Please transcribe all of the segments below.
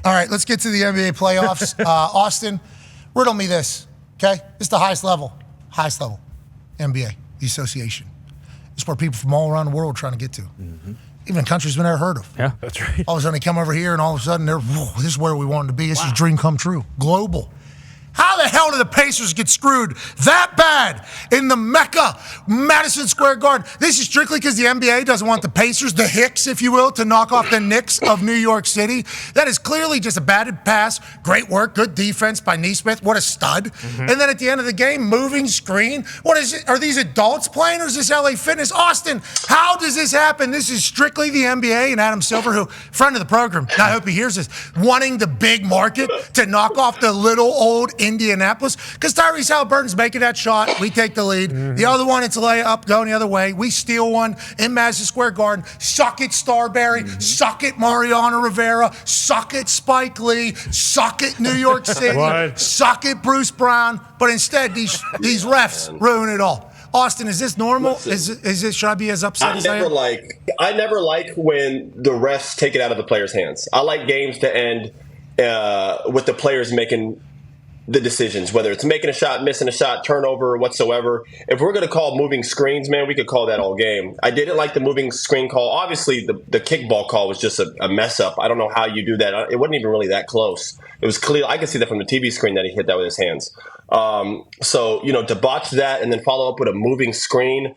All right, let's get to the NBA playoffs. Austin, riddle me this, okay? It's the highest level, NBA, the association. It's where people from all around the world are trying to get to. Mm-hmm. Even countries we've never heard of. Yeah, that's right. All of a sudden they come over here and all of a sudden this is where we wanted to be. This is a dream come true. Global. How the hell did the Pacers get screwed that bad in the Mecca, Madison Square Garden? This is strictly because the NBA doesn't want the Pacers, the Hicks, if you will, to knock off the Knicks of New York City. That is clearly just a batted pass. Great work, good defense by Nesmith. What a stud. Mm-hmm. And then at the end of the game, moving screen. What is it? Are these adults playing or is this LA Fitness? Austin, how does this happen? This is strictly the NBA and Adam Silver, who, friend of the program, and I hope he hears this, wanting the big market to knock off the little old Indianapolis, because Tyrese Halliburton's making that shot. We take the lead. Mm-hmm. The other one, it's a layup going the other way. We steal one in Madison Square Garden. Suck it, Starberry. Mm-hmm. Suck it, Mariano Rivera. Suck it, Spike Lee. Suck it, New York City. Suck it, Bruce Brown. But instead, these refs ruin it all. Austin, is this normal? Listen, is this, should I be as upset as I am? I never like when the refs take it out of the players' hands. I like games to end with the players making the decisions, whether it's making a shot, missing a shot, turnover, whatsoever. If we're going to call moving screens, man, we could call that all game. I didn't like the moving screen call. Obviously, the kickball call was just a mess up. I don't know how you do that. It wasn't even really that close. It was clear. I could see that from the TV screen that he hit that with his hands. So, to botch that and then follow up with a moving screen.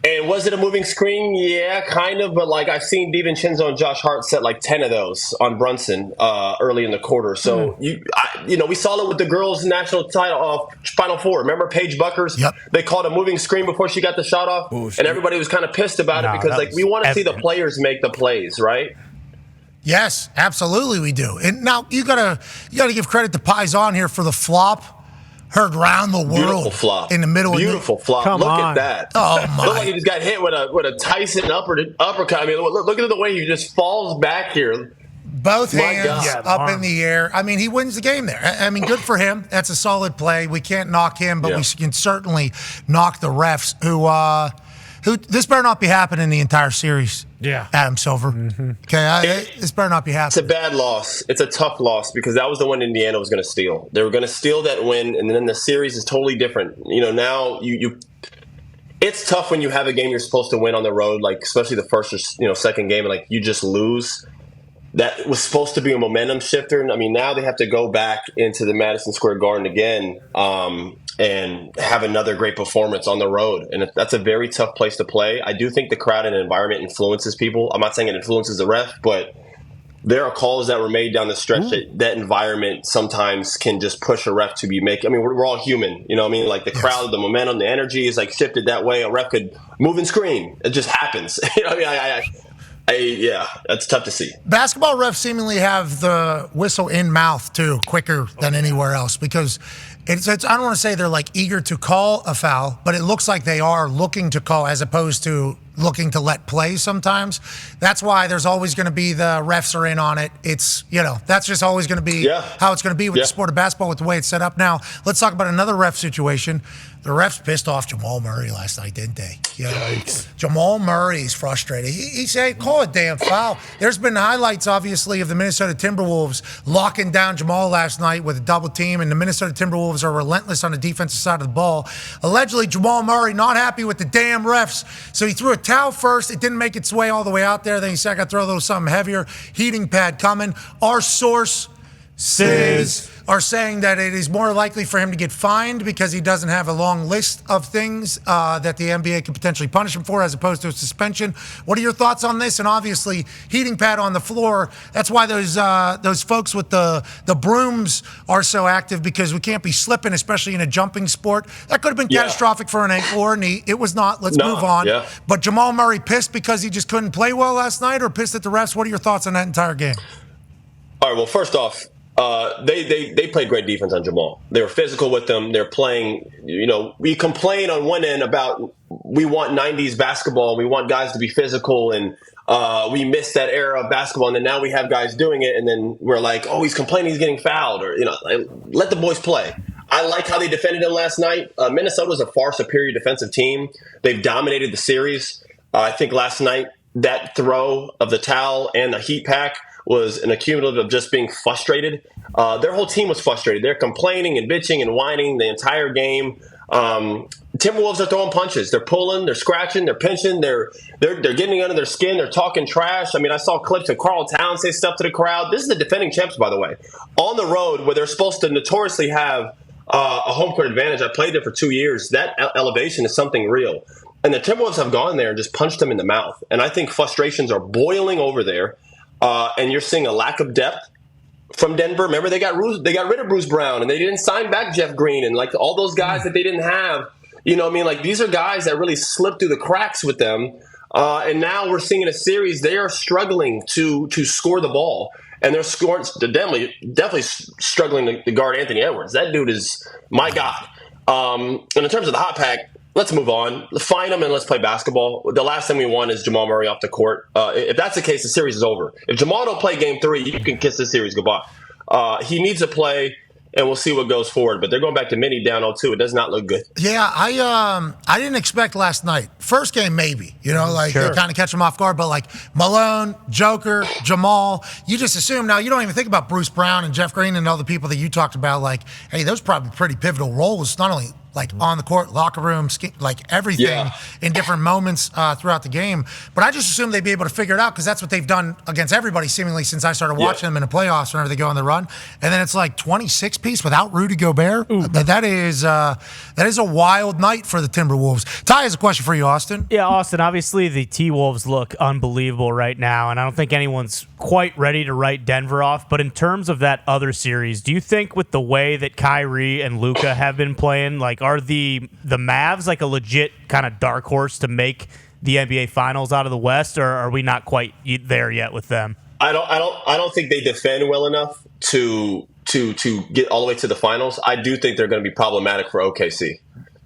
And was it a moving screen? Yeah, kind of. But I've seen DiVincenzo and Josh Hart set 10 of those on Brunson early in the quarter. So we saw it with the girls' national title Final Four. Remember Paige Buckers? Yep. They called a moving screen before she got the shot off, and everybody was kind of pissed about it because we want to see the players make the plays, right? Yes, absolutely we do. And now you gotta give credit to Paisan here for the flop. Heard round the world. Beautiful flop. In the middle Beautiful flop. Look at that. Oh, my. Look like he just got hit with a Tyson uppercut. I mean, look at the way he just falls back here. Both hands up in the air. I mean, he wins the game there. I mean, good for him. That's a solid play. We can't knock him, but we can certainly knock the refs who this better not be happening the entire series. Yeah. Adam Silver. Mm-hmm. Okay, this better not be happening. It's a bad loss. It's a tough loss because that was the one Indiana was going to steal. They were going to steal that win, and then the series is totally different. Now you it's tough when you have a game you're supposed to win on the road, especially the first or second game, and you just lose. That was supposed to be a momentum shifter. I mean, now they have to go back into the Madison Square Garden again and have another great performance on the road. And that's a very tough place to play. I do think the crowd and environment influences people. I'm not saying it influences the ref, but there are calls that were made down the stretch that environment sometimes can just push a ref to be making. I mean, we're all human. You know what I mean? The crowd, the momentum, the energy is shifted that way. A ref could move and scream. It just happens. That's tough to see. Basketball refs seemingly have the whistle in mouth, too, quicker than anywhere else because it's I don't want to say they're eager to call a foul, but it looks like they are looking to call as opposed to looking to let play sometimes. That's why there's always going to be the refs are in on it. It's, that's just always going to be how it's going to be with the sport of basketball with the way it's set up now. Let's talk about another ref situation. The refs pissed off Jamal Murray last night, didn't they? Yikes. Jamal Murray's frustrated. He said, call a damn foul. There's been highlights, obviously, of the Minnesota Timberwolves locking down Jamal last night with a double team, and the Minnesota Timberwolves are relentless on the defensive side of the ball. Allegedly, Jamal Murray not happy with the damn refs, so he threw a towel first. It didn't make its way all the way out there. Then he said, I got to throw a little something heavier. Heating pad coming. Our source are saying that it is more likely for him to get fined because he doesn't have a long list of things that the NBA could potentially punish him for as opposed to a suspension. What are your thoughts on this? And obviously, heating pad on the floor, that's why those folks with the brooms are so active because we can't be slipping, especially in a jumping sport. That could have been catastrophic for an ankle or a knee. It was not. Let's move on. Yeah. But Jamal Murray pissed because he just couldn't play well last night or pissed at the refs? What are your thoughts on that entire game? All right, well, first off, they played great defense on Jamal. They were physical with them. They're playing, we complain on one end about we want 90s basketball. We want guys to be physical, and we miss that era of basketball. And then now we have guys doing it, and then we're like, oh, he's complaining he's getting fouled. Or, let the boys play. I like how they defended him last night. Minnesota's a far superior defensive team. They've dominated the series. I think last night that throw of the towel and the heat pack was an accumulative of just being frustrated. Their whole team was frustrated. They're complaining and bitching and whining the entire game. Timberwolves are throwing punches. They're pulling, they're scratching, they're pinching, they're getting under their skin, they're talking trash. I mean, I saw clips of Karl Towns say stuff to the crowd. This is the defending champs, by the way. On the road, where they're supposed to notoriously have a home court advantage. I played there for 2 years. That elevation is something real. And the Timberwolves have gone there and just punched them in the mouth. And I think frustrations are boiling over there. And you're seeing a lack of depth from Denver. Remember, they got rid of Bruce Brown, and they didn't sign back Jeff Green, and like all those guys that they didn't have. You know what I mean? Like, these are guys that really slipped through the cracks with them. And now we're seeing in a series, they are struggling to score the ball. And they're definitely struggling to guard Anthony Edwards. That dude is, my God. And in terms of the hot pack, let's move on. Find them and let's play basketball. The last thing we want is Jamal Murray off the court. If that's the case, the series is over. If Jamal don't play game 3, you can kiss this series goodbye. He needs to play, and we'll see what goes forward. But they're going back to mini down 0-2. It does not look good. Yeah, I didn't expect last night. First game, maybe. You know, like they kind of catch them off guard. But like Malone, Joker, Jamal, you just assume now you don't even think about Bruce Brown and Jeff Green and all the people that you talked about. Like, hey, those probably pretty pivotal roles, not only like on the court, locker room, like everything in different moments throughout the game. But I just assumed they'd be able to figure it out because that's what they've done against everybody seemingly since I started watching them in the playoffs whenever they go on the run. And then it's like 26 piece without Rudy Gobert. That is a wild night for the Timberwolves. Ty has a question for you, Austin. Yeah, Austin, obviously the T-Wolves look unbelievable right now, and I don't think anyone's quite ready to write Denver off. But in terms of that other series, do you think with the way that Kyrie and Luka have been playing, like, are the Mavs like a legit kind of dark horse to make the NBA Finals out of the West, or are we not quite there yet with them? I don't think they defend well enough to get all the way to the finals. I do think they're going to be problematic for OKC.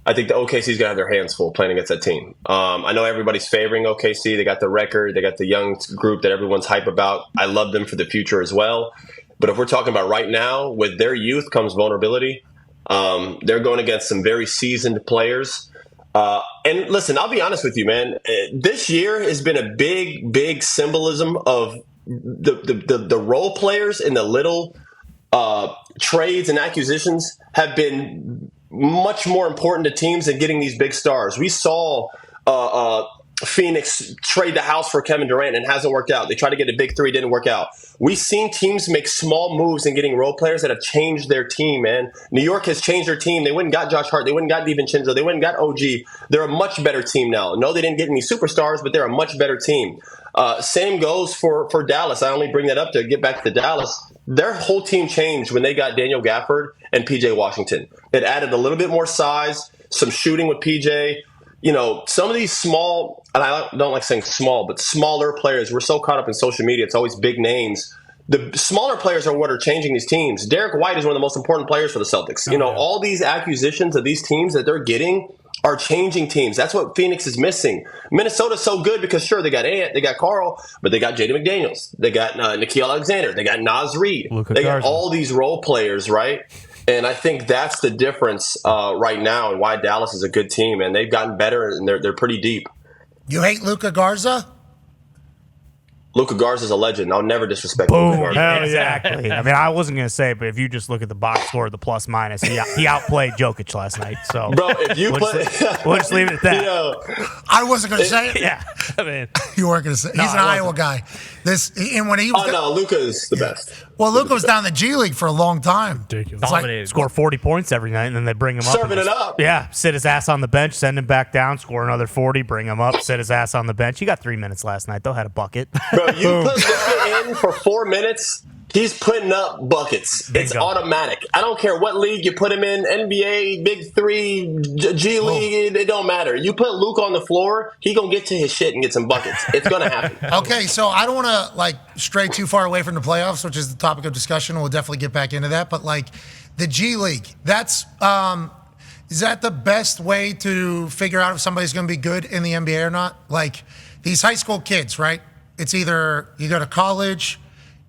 I think the OKC's going to have their hands full playing against that team. I know everybody's favoring OKC. They got the record. They got the young group that everyone's hype about. I love them for the future as well. But if we're talking about right now, with their youth comes vulnerability. They're going against some very seasoned players. And listen, I'll be honest with you, man. This year has been a big symbolism of the role players in the little trades and acquisitions have been much more important to teams than getting these big stars. We saw Phoenix trade the house for Kevin Durant and it hasn't worked out. They tried to get a big 3, didn't work out. We've seen teams make small moves in getting role players that have changed their team, man. New York has changed their team. They went and got Josh Hart. They went and got DiVincenzo. They went and got OG. They're a much better team now. No, they didn't get any superstars, but they're a much better team. Same goes for Dallas. I only bring that up to get back to Dallas. Their whole team changed when they got Daniel Gafford and PJ Washington. It added a little bit more size, some shooting with PJ. You know, some of these small, and I don't like saying small, but smaller players, we're so caught up in social media, it's always big names. The smaller players are what are changing these teams. Derek White is one of the most important players for the Celtics. You know, all these acquisitions of these teams that they're getting are changing teams. That's what Phoenix is missing. Minnesota's so good because, sure, they got Ant, they got Carl, but they got Jaden McDaniels. They got Nickeil Alexander. They got Naz Reid. They got all these role players, right? And I think that's the difference right now and why Dallas is a good team. And they've gotten better, and they're pretty deep. You hate Luka Garza? Luka Garza is a legend. I'll never disrespect Luka Garza. Hell exactly. I mean, I wasn't going to say it, but if you just look at the box score, the plus minus, he outplayed Jokic last night. So, bro, if you we'll just leave it at that. You know, I wasn't going to say it. Yeah, I mean, you weren't going to say it. He's an Iowa guy. And when he was no, Luka is the best. Well, Luka was down in the G League for a long time. Ridiculous. Like, score 40 points every night, and then they bring him up. Serving it up. Yeah, sit his ass on the bench, send him back down, score another 40, bring him up, sit his ass on the bench. He got 3 minutes last night, though, had a bucket. Bro, you put Luka in for 4 minutes, he's putting up buckets. Bingo. It's automatic. I don't care what league you put him in, NBA, Big Three, G League, it don't matter. You put Luka on the floor, he gonna get to his shit and get some buckets. It's gonna happen. Okay, so I don't want to stray too far away from the playoffs, which is the topic of discussion. We'll definitely get back into that. But the G League, that's is that the best way to figure out if somebody's going to be good in the NBA or not? Like these high school kids, right? It's either you go to college.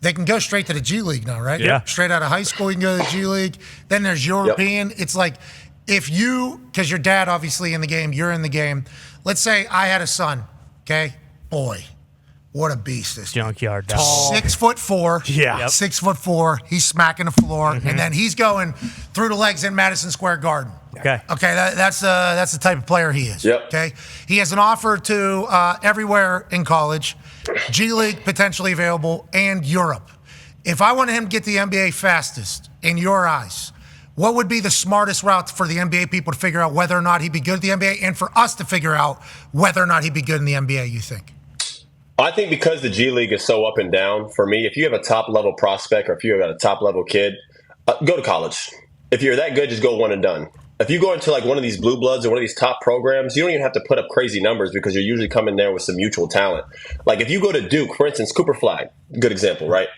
They can go straight to the G League now, right? Yeah. Straight out of high school, you can go to the G League. Then there's European. Yep. It's like if you, because your dad obviously in the game, you're in the game. Let's say I had a son, okay? Boy. What a beast this junkyard dog. 6'4". Yeah. Yep. 6'4". He's smacking the floor, and then he's going through the legs in Madison Square Garden. Okay. Okay, that's the type of player he is. Yep. Okay, he has an offer to everywhere in college, G League potentially available, and Europe. If I wanted him to get the NBA fastest, in your eyes, what would be the smartest route for the NBA people to figure out whether or not he'd be good at the NBA, and for us to figure out whether or not he'd be good in the NBA? You think? I think because the G League is so up and down, for me, if you have a top-level prospect or if you've got a top-level kid, go to college. If you're that good, just go one and done. If you go into like one of these blue bloods or one of these top programs, you don't even have to put up crazy numbers because you're usually coming there with some mutual talent. Like if you go to Duke, for instance, Cooper Flag, good example, right?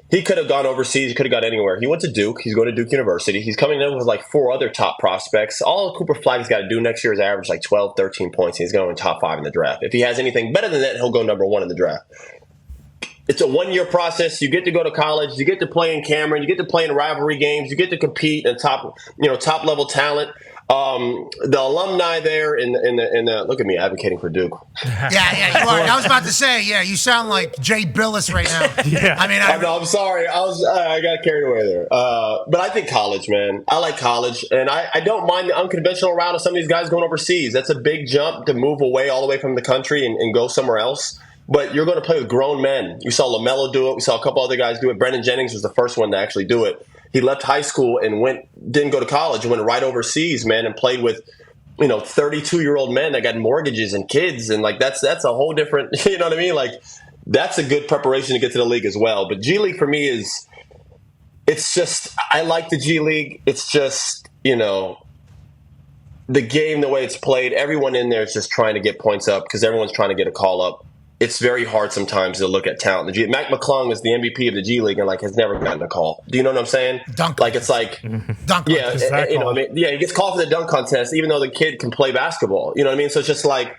He could have gone overseas. He could have gone anywhere. He went to Duke. He's going to Duke University. He's coming in with like 4 other top prospects. All Cooper Flag's got to do next year is average like 12, 13 points. And he's going top 5 in the draft. If he has anything better than that, he'll go number 1 in the draft. It's a 1-year process. You get to go to college. You get to play in Cameron. You get to play in rivalry games. You get to compete in top level talent. The alumni there in the look at me advocating for Duke. Yeah, you are. I was about to say, you sound like Jay Billis right now. Yeah. I mean, I'm sorry. I got carried away there. But I think college, man. I like college, and I don't mind the unconventional route of some of these guys going overseas. That's a big jump to move away all the way from the country and go somewhere else. But you're going to play with grown men. You saw LaMelo do it. We saw a couple other guys do it. Brendan Jennings was the first one to actually do it. He left high school and didn't go to college, went right overseas, man, and played with 32-year-old men that got mortgages and kids, and like that's a whole different, you know what I mean? Like that's a good preparation to get to the league as well. But G League for me it's just I like the G League. It's just the game, the way it's played. Everyone in there is just trying to get points up because everyone's trying to get a call up. It's very hard sometimes to look at talent. Mac McClung is the MVP of the G League and has never gotten a call. Do you know what I'm saying? Dunk. Like it's like dunk. Yeah, he gets called for the dunk contest even though the kid can play basketball. You know what I mean? So it's just like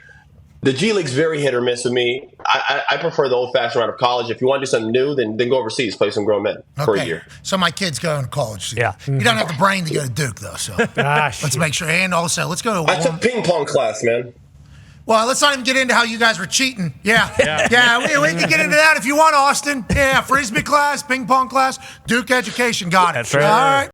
the G League's very hit or miss with me. I prefer the old-fashioned route of college. If you want to do something new, then go overseas, play some grown men for a year. So my kid's going to college. Yeah. You don't have the brain to go to Duke though. So let's make sure. And also, let's go to. I took ping pong class, man. Well, let's not even get into how you guys were cheating. Yeah, we can get into that if you want, Austin. Yeah, Frisbee class, ping pong class, Duke education. Got it. That's right. All right.